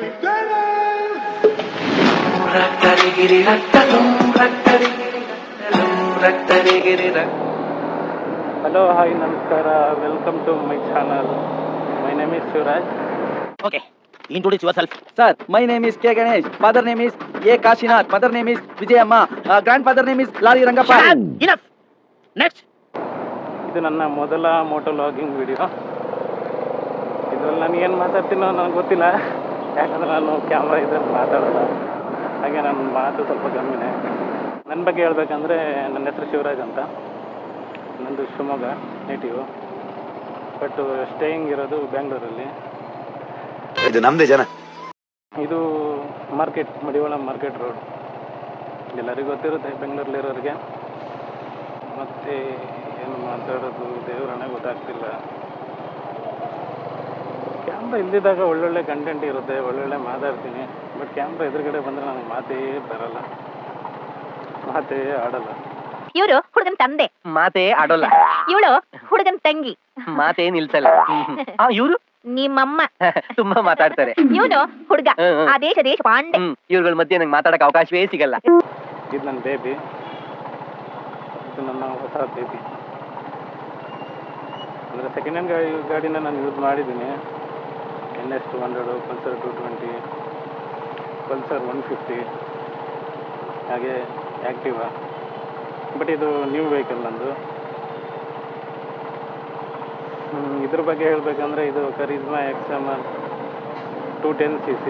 Hello, hi, namaskara. Welcome to my channel. My name is Suraj. Okay, introduce yourself. Sir, my name is K. Ganesh. Father name is A. Kashinath. Mother name is Vijayamma. Grandfather name is Lali Rangappa. Enough. Next. ಇದು ನನ್ನ ಮೊದಲ Moto logging video. ಇದರಲ್ಲಿ ನಾನು ಏನು ಮಾತಾಡ್ತೀನೋ ನನಗೆ ಗೊತ್ತಿಲ್ಲ, ಯಾಕಂದರೆ ನಾನು ಕ್ಯಾಮ್ರಾ ಇದ್ರಲ್ಲಿ ಮಾತಾಡೋಲ್ಲ, ಹಾಗೆ ನನ್ನ ಮಾತು ಸ್ವಲ್ಪ ಕಮ್ಮಿನೇ. ನನ್ನ ಬಗ್ಗೆ ಹೇಳ್ಬೇಕಂದ್ರೆ ನನ್ನ ಹೆಸರು ಶಿವರಾಜ್ ಅಂತ. ನಂದು ಶಿವಮೊಗ್ಗ ನೇಟಿವು, ಬಟ್ ಸ್ಟೇಯಿಂಗ್ ಇರೋದು ಬೆಂಗಳೂರಲ್ಲಿ. ಇದು ನಮ್ಮದೇ ಜನ. ಇದು ಮಾರ್ಕೆಟ್, ಮಡಿವಾಳ ಮಾರ್ಕೆಟ್ ರೋಡ್, ಎಲ್ಲರಿಗೂ ಗೊತ್ತಿರುತ್ತೆ ಬೆಂಗಳೂರಲ್ಲಿರೋರಿಗೆ. ಮತ್ತು ಏನು ಮಾತಾಡೋದು ದೇವರನ್ನೇ ಗೊತ್ತಾಗ್ತಿಲ್ಲ. ಕ್ಯಾಮ್ರಾ ಇಲ್ದಿದ್ದಾಗ ಒಳ್ಳೊಳ್ಳೆ ಕಂಟೆಂಟ್ ಇರುತ್ತೆ, ಒಳ್ಳೊಳ್ಳೆ ಮಾತಾಡ್ತೀನಿ. ಬಟ್ ಕ್ಯಾಮ್ರಾ ಎದುರುಗಡೆ ಬಂದರೆ ನನಗೆ ಮಾತೇ ಬರಲ್ಲ, ಮಾತೇ ಆಡಲ್ಲ. ಇವರು ಹುಡುಗನ್ ತಂದೆ, ಮಾತೇ ಆಡೋಲ್ಲ. ಇವಳು ಹುಡುಗನ್ ತಂಗಿ, ಮಾತೇ ನಿಲ್ಸಲ್ಲ. ಇವರು ನಿಮ್ಮಮ್ಮ. ತುಂಬಾ ಮಾತಾಡ್ತಾರೆ. ಇವನು ಹುಡುಗ, ಆ ದೇಶ ಪಾಂಡೆ. ಇವ್ರಗಳ ಮಧ್ಯೆ ನಂಗೆ ಮಾತಾಡಕ್ ಅವಕಾಶವೇ ಸಿಗಲ್ಲ. ಇದು ನನ್ನ ಬೇಬಿ, ಇದು ನನ್ನ ಹೊಸ ಬೇಬಿ. ಅಂದರೆ ಸೆಕೆಂಡ್ ಹ್ಯಾಂಡ್ ಗಾಡಿನ ನಾನು ಯೂಸ್ ಮಾಡಿದ್ದೀನಿ. NS 200, ಪಲ್ಸರ್ 220, ಪಲ್ಸರ್ 150, ಹಾಗೆ ಆ್ಯಕ್ಟಿವಾ. ಬಟ್ ಇದು ನ್ಯೂ ವೆಹಿಕಲ್ ನಂದು. ಇದ್ರ ಬಗ್ಗೆ ಹೇಳಬೇಕಂದ್ರೆ ಇದು ಕರಿಜ್ಮಾ XMR 210cc.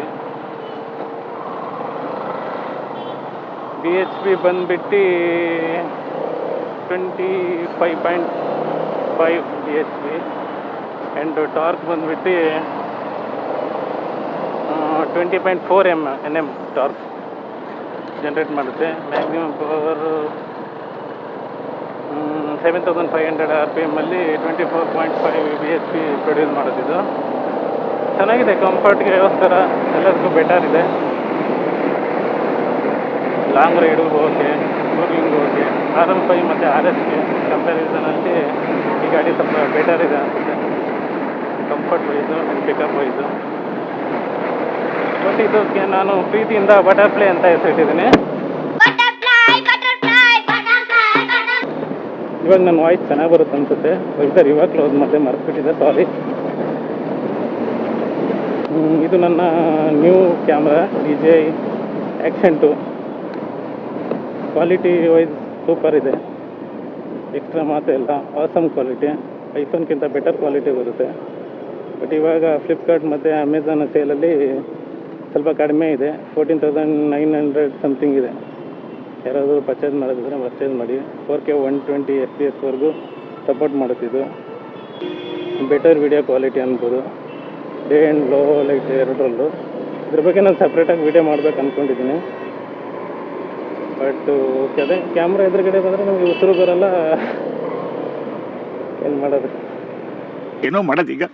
BHP ಬಂದುಬಿಟ್ಟು 25.5 BHP ಆ್ಯಂಡ್ ಟಾರ್ಕ್ ಬಂದುಬಿಟ್ಟು 20.4 Nm ಟಾರ್ಕ್ ಜನ್ರೇಟ್ ಮಾಡುತ್ತೆ. ಮ್ಯಾಕ್ಸಿಮಮ್ ಪವರ್ 7500 RPM ಅಲ್ಲಿ 24.5 BHP ಪ್ರೊಡ್ಯೂಸ್ ಮಾಡೋದಿದು. ಚೆನ್ನಾಗಿದೆ, ಕಂಫರ್ಟ್ಗೋಸ್ಕರ ಎಲ್ಲದಕ್ಕೂ ಬೆಟರ್ ಇದೆ. Long raid okay, touring okay. R15 ಮತ್ತು RSಗೆ ಕಂಪ್ಯಾರಿಸನಲ್ಲಿ ಈ ಗಾಡಿ ಸ್ವಲ್ಪ ಬೆಟರ್ ಇದೆ ಅನಿಸುತ್ತೆ, comfort wise and pickup wise. But ಇದಕ್ಕೆ ನಾನು ಪ್ರೀತಿಯಿಂದ ಬಟರ್ಫ್ಲೈ ಅಂತ ಹೆಸರಿಟ್ಟಿದ್ದೀನಿ. ಇವಾಗ ನನ್ನ ವಾಯ್ಸ್ ಚೆನ್ನಾಗಿ ಬರುತ್ತೆ ಅನಿಸುತ್ತೆ. ಸರ್ ಇವಾಗ ಕ್ಲೋಸ್ ಮತ್ತೆ ಮರೆತುಬಿಟ್ಟಿದೆ, ಸಾರಿ. ಇದು ನನ್ನ new camera DJI Action 2. Quality wise super ಇದೆ, ಎಕ್ಸ್ಟ್ರಾ ಮಾತು ಇಲ್ಲ, ಆಸಮ್ ಕ್ವಾಲಿಟಿ. ಐಫೋನ್ಗಿಂತ ಬೆಟರ್ ಕ್ವಾಲಿಟಿ ಬರುತ್ತೆ. ಬಟ್ ಇವಾಗ ಫ್ಲಿಪ್ಕಾರ್ಟ್ ಮತ್ತು ಅಮೆಝಾನ್ ಸೇಲಲ್ಲಿ ಸ್ವಲ್ಪ ಕಡಿಮೆ ಇದೆ, 14,900 ಸಮಥಿಂಗ್ ಇದೆ. ಯಾರಾದರೂ ಪರ್ಚೇಸ್ ಮಾಡೋದಿದ್ರೆ ಪರ್ಚೇಸ್ ಮಾಡಿ. 4K 120 FPS ಸಪೋರ್ಟ್ ಮಾಡುತ್ತಿದ್ದು. ಬೆಟರ್ ವಿಡಿಯೋ ಕ್ವಾಲಿಟಿ ಅನ್ಬೋದು, ಡೇ ಆ್ಯಂಡ್ ಲೋ ಲೈಟ್ ಎರಡರಲ್ಲೂ. ಇದ್ರ ಬಗ್ಗೆ ನಾನು ಸಪ್ರೇಟಾಗಿ ವಿಡಿಯೋ ಮಾಡ್ಬೇಕು ಅಂದ್ಕೊಂಡಿದ್ದೀನಿ. ಬಟ್ ಅದೇ ಕ್ಯಾಮ್ರಾ ಎದುರುಗಡೆ ಬಂದರೆ ನಮಗೆ ಉಸಿರು ಬರಲ್ಲ, ಏನು ಮಾಡೋದು, ಏನೋ ಮಾಡೋದೀಗ,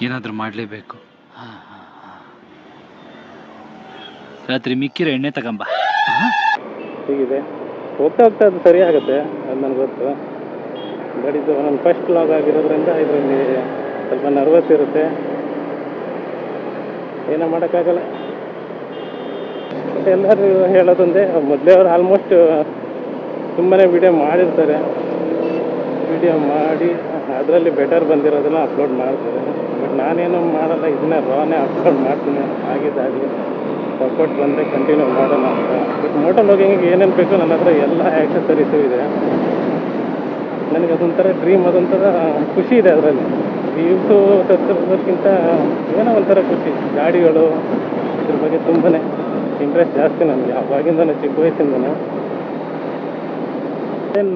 ಏನಾದರೂ ಮಾಡಲೇಬೇಕು. ರಾತ್ರಿ ಮಿಕ್ಕಿರೋ ಎಣ್ಣೆ ತಗೊಂಬ. ಹೀಗಿದೆ, ಹೋಗ್ತಾ ಹೋಗ್ತಾ ಅದು ಸರಿ ಆಗುತ್ತೆ, ಅದು ನನಗೆ ಗೊತ್ತು. ಬಟ್ ಇದು ನನ್ನ ಫಸ್ಟ್ ಲಾಗ್ ಆಗಿರೋದ್ರಿಂದ ಇದರಲ್ಲಿ ಸ್ವಲ್ಪ ನರ್ವಸ್ ಇರುತ್ತೆ, ಏನೋ ಮಾಡೋಕ್ಕಾಗಲ್ಲ. ಬಟ್ ಎಲ್ಲರೂ ಹೇಳೋದೊಂದೇ, ಮೊದಲೇ ಅವ್ರು ಆಲ್ಮೋಸ್ಟ್ ತುಂಬಾ ವಿಡಿಯೋ ಮಾಡಿರ್ತಾರೆ. ವಿಡಿಯೋ ಮಾಡಿ ಅದರಲ್ಲಿ ಬೆಟರ್ ಬಂದಿರೋದನ್ನ ಅಪ್ಲೋಡ್ ಮಾಡ್ತಾರೆ. ಬಟ್ ನಾನೇನು ಮಾಡಲ್ಲ, ಇದನ್ನ ರಾನೇ ಅಪ್ಲೋಡ್ ಮಾಡ್ತೀನಿ. ಆಗಿದ್ದಾಗಲಿ ಸಪೋರ್ಟ್ ಬಂದರೆ ಕಂಟಿನ್ಯೂ ಮಾಡೋಣ ಅಂತ. ಬಟ್ ಮೋಟೋ ಲಾಗಿಂಗಿಗೆ ಏನೇನು ಬೇಕು ನನ್ನ ಹತ್ರ ಎಲ್ಲ ಆ್ಯಕ್ಸಸರೀಸು ಇದೆ. ನನಗೆ ಅದೊಂಥರ ಡ್ರೀಮ್, ಅದೊಂಥರ ಖುಷಿ ಇದೆ ಅದರಲ್ಲಿ. ವ್ಯೂಸು ಸಬ್ಸ್ಕ್ರೈಬರ್ಗಿಂತ ಏನೋ ಒಂಥರ ಖುಷಿ. ಗಾಡಿಗಳು ಇದ್ರ ಬಗ್ಗೆ ತುಂಬಾ ಇಂಟ್ರೆಸ್ಟ್ ಜಾಸ್ತಿ ನನಗೆ, ಅವಾಗಿಂದನೂ ಚಿಕ್ಕ ವಯಸ್ಸಿಂದನೂ.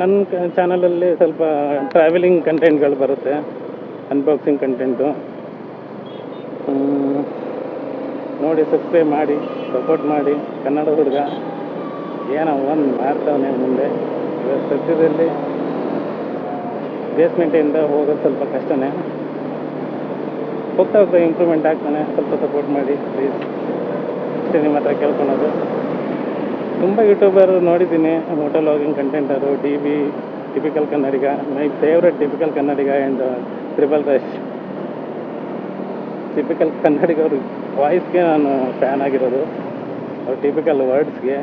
ನನ್ನ ಚಾನಲಲ್ಲಿ ಸ್ವಲ್ಪ ಟ್ರಾವೆಲಿಂಗ್ ಕಂಟೆಂಟ್ಗಳು ಬರುತ್ತೆ, ಅನ್ಬಾಕ್ಸಿಂಗ್ ಕಂಟೆಂಟು. ನೋಡಿ ಸಬ್ಸ್ಕ್ರೈಬ್ ಮಾಡಿ, ಸಪೋರ್ಟ್ ಮಾಡಿ. ಕನ್ನಡ ಹುಡುಗ ಏನೋ ಒಂದು ಮಾಡ್ತಾವನೆ ಮುಂದೆ. ಇವಾಗ ಸದ್ಯದಲ್ಲಿ ಬೇಸ್ಮೆಂಟಿಂದ ಹೋಗೋದು ಸ್ವಲ್ಪ ಕಷ್ಟನೇ, ಹೋಗ್ತಾ ಹೋಗ್ತಾ ಇಂಪ್ರೂವ್ಮೆಂಟ್ ಆಗ್ತಾನೆ. ಸ್ವಲ್ಪ ಸಪೋರ್ಟ್ ಮಾಡಿ ಪ್ಲೀಸ್, ಅಷ್ಟೇ ನಿಮ್ಮ ಹತ್ರ ಕೇಳ್ಕೊಳೋದು. ತುಂಬ ಯೂಟ್ಯೂಬರ್ ನೋಡಿದ್ದೀನಿ, ಮೋಟೋ ಲಾಗಿಂಗ್ ಕಂಟೆಂಟರು. DB typical Kannadiga, my favourite typical Kannadiga and triple rush. Typical ಕನ್ನಡಿಗವ್ರ ವಾಯ್ಸ್ಗೆ ನಾನು ಫ್ಯಾನ್ ಆಗಿರೋದು, ಅವ್ರ ಟಿಪಿಕಲ್ ವರ್ಡ್ಸ್ಗೆ.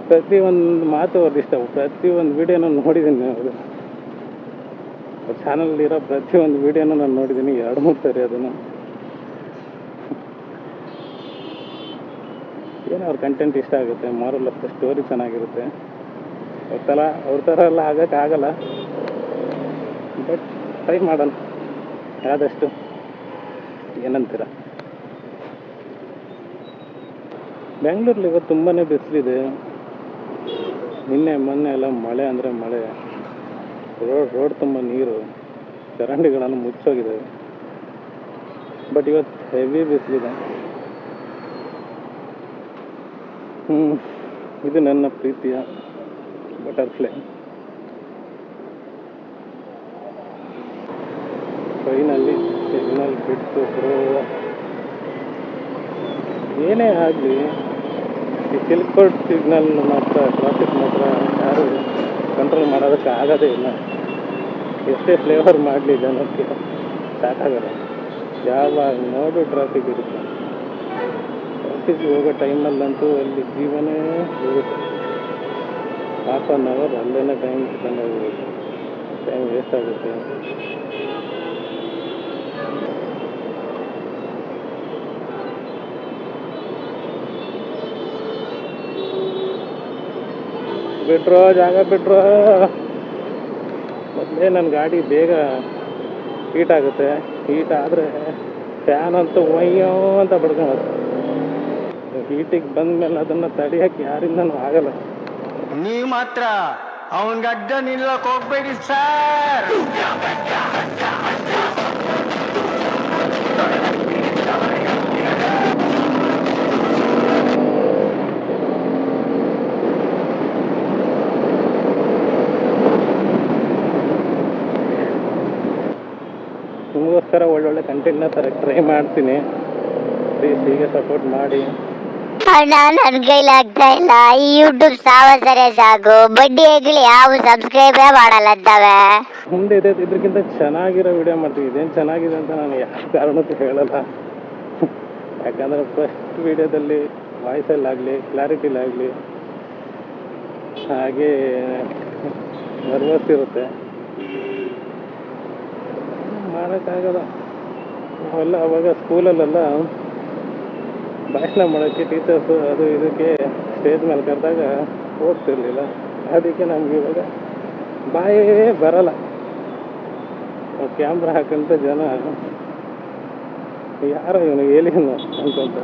ಪ್ರತಿಯೊಂದು ಮಾತು ಅವ್ರದ್ದು ಇಷ್ಟ, ಪ್ರತಿಯೊಂದು ವೀಡಿಯೋನ ನೋಡಿದ್ದೀನಿ. ಅವ್ರ ಚಾನಲಲ್ಲಿರೋ ಪ್ರತಿಯೊಂದು ವೀಡಿಯೋನೂ ನಾನು ನೋಡಿದ್ದೀನಿ 2-3 ಸರಿ. ಅದನ್ನು ಏನೋ ಅವ್ರ ಕಂಟೆಂಟ್ ಇಷ್ಟ ಆಗುತ್ತೆ, ಮಾರಲ್ ಆಫ್ ದ ಸ್ಟೋರಿ ಚೆನ್ನಾಗಿರುತ್ತೆ. ಅವ್ರ ಥರ ಎಲ್ಲ ಆಗೋಕ್ಕಾಗಲ್ಲ, ಬಟ್ ಟ್ರೈ ಮಾಡೋಣ ಆದಷ್ಟು. ಏನಂತೀರ? ಬೆಂಗಳೂರಲ್ಲಿ ಇವತ್ತು ತುಂಬಾ ಬಿಸಿಲಿದೆ. ನಿನ್ನೆ ಮೊನ್ನೆ ಎಲ್ಲ ಮಳೆ ಅಂದರೆ ಮಳೆ, ರೋಡ್ ತುಂಬ ನೀರು, ಚರಂಡಿಗಳನ್ನು ಮುಚ್ಚೋಗಿದೆ. ಬಟ್ ಇವತ್ತು ಹೆವಿ ಬಿಸಿಲಿದೆ. ಇದು ನನ್ನ ಪ್ರೀತಿಯ ಬಟರ್ಫ್ಲೈ. ಟ್ರೈನಲ್ಲಿ ಸಿಗ್ನಲ್ ಬಿಟ್ಟು ಏನೇ ಆಗಲಿ, ಈ ಸಿಲ್ಕೋಡ್ ಸಿಗ್ನಲ್ ಮಾತ್ರ, ಟ್ರಾಫಿಕ್ ಮಾತ್ರ ಯಾರು ಕಂಟ್ರೋಲ್ ಮಾಡೋದಕ್ಕೆ ಆಗೋದೇ ಇಲ್ಲ. ಎಷ್ಟೇ ಫ್ಲೇವರ್ ಮಾಡಲಿ ಜನಕ್ಕೆ ಸಾಕಾಗಲ್ಲ. ಯಾವಾಗ ನೋಡು ಟ್ರಾಫಿಕ್ ಇರುತ್ತೆ. ಆಫೀಸ್ಗೆ ಹೋಗೋ ಟೈಮಲ್ಲಂತೂ ಅಲ್ಲಿ ಜೀವನೇ ಹೋಗುತ್ತೆ. 1/2 ಅವರ್ ಅಲ್ಲೇ ಟೈಮ್ ಸ್ಪೆಂಡ್ ಆಗೋಗುತ್ತೆ, ಟೈಮ್ ವೇಸ್ಟ್ ಆಗುತ್ತೆ. ಜಾಗ ಬಿಟ್ರೋ. ಮೊದಲೇ ನನ್ನ ಗಾಡಿ ಬೇಗ ಹೀಟ್ ಆಗುತ್ತೆ. ಹೀಟ್ ಆದರೆ ಫ್ಯಾನ್ ಅಂತೂ ಒಯ್ಯೋ ಅಂತ ಬಡ್ಕೊಂಡು, ಹೀಟಿಗೆ ಬಂದಮೇಲೆ ಅದನ್ನು ತಡಿಯೋಕ್ಕೆ ಯಾರಿಂದನೂ ಆಗಲ್ಲ. ನೀವು ಮಾತ್ರ ಅವನಿಗೆ ಅಡ್ಡ ನಿಲ್ಲಕ್ಕೆ ಹೋಗ್ಬೇಡಿ ಸರ್. ನಿಮಗೋಸ್ಕರ ಒಳ್ಳೊಳ್ಳೆ ಕಂಟೆಂಟ್ನ ಟ್ರೈ ಮಾಡ್ತೀನಿ. ಪ್ಲೀಸ್ ಹೀಗೆ ಸಪೋರ್ಟ್ ಮಾಡಿ. ಅಣ್ಣ ನನ್ ಕೈಲಾಗ್ತಾ ಇಲ್ಲ. ಈ ಯೂಟ್ಯೂಬ್ ಸಾವಸರೆ ಸಾಕು, ಬಡ್ಡಿ ಆಗ್ಲಿ ಯಾವ ಸಬ್ಸ್ಕ್ರೈಬೇ ಮಾಡಲ್ಲ ಅಂತವೆ. ಮುಂದೆ ಇದಕ್ಕಿಂತ ಚೆನ್ನಾಗಿರೋ ವಿಡಿಯೋ ಮಾಡ್ತೀವಿ. ಇದೇನು ಚೆನ್ನಾಗಿದೆ ಅಂತ ನಾನು ಯಾವ ಕಾರಣಕ್ಕೂ ಹೇಳಲ್ಲ. ಯಾಕಂದರೆ ಫಸ್ಟ್ ವಿಡಿಯೋದಲ್ಲಿ ವಾಯ್ಸಲ್ಲಾಗಲಿ, ಕ್ಲಾರಿಟಿಲಾಗಲಿ ಹಾಗೆ ನರ್ವಸ್ ಇರುತ್ತೆ, ಮಾಡೋಕ್ಕಾಗಲ್ಲ. ಅವೆಲ್ಲ ಅವಾಗ ಸ್ಕೂಲಲ್ಲೆಲ್ಲ ಭಾಷಣ ಮಾಡೋಕ್ಕೆ ಟೀಚರ್ಸು ಅದು ಇದಕ್ಕೆ ಸ್ಟೇಜ್ ಮೇಲೆ ಕರೆದಾಗ ಹೋಗ್ತಿರ್ಲಿಲ್ಲ. ಅದಕ್ಕೆ ನಮ್ಗೆ ಇವಾಗ ಬಾಯೇ ಬರಲ್ಲ. ಕ್ಯಾಮ್ರಾ ಹಾಕಂತ ಜನ ಯಾರೋ ಇವನು ಏಲಿಯನು ಅಂತಂತ.